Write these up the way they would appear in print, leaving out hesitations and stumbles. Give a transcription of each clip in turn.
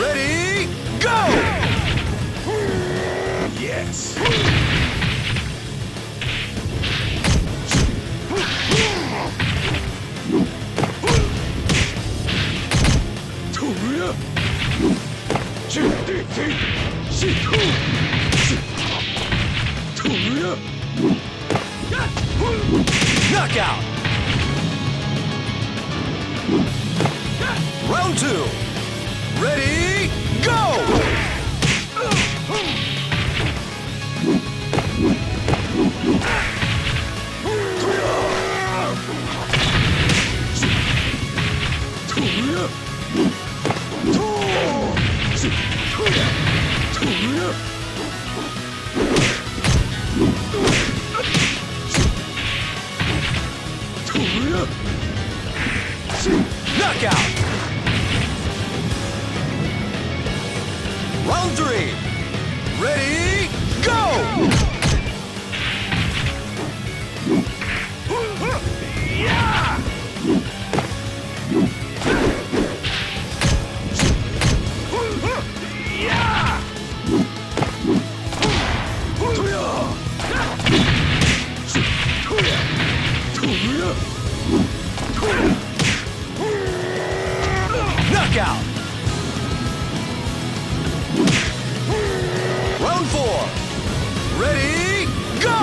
Ready, go! Yes. Knockout! Round 2. Ready, go! Knockout! Round 3. Ready, go! Knockout! Round 4. Ready, go!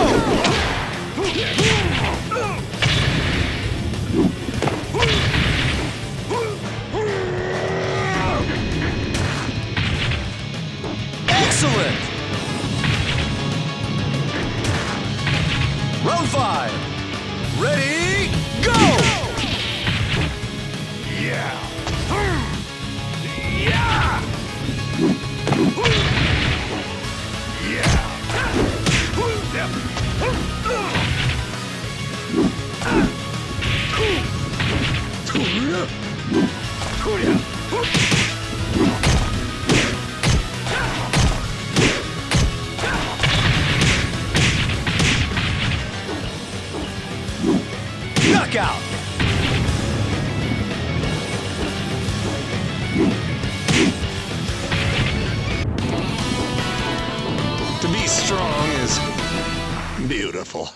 Excellent! Round 5. Ready, go! Yeah. Knockout! To be strong is beautiful.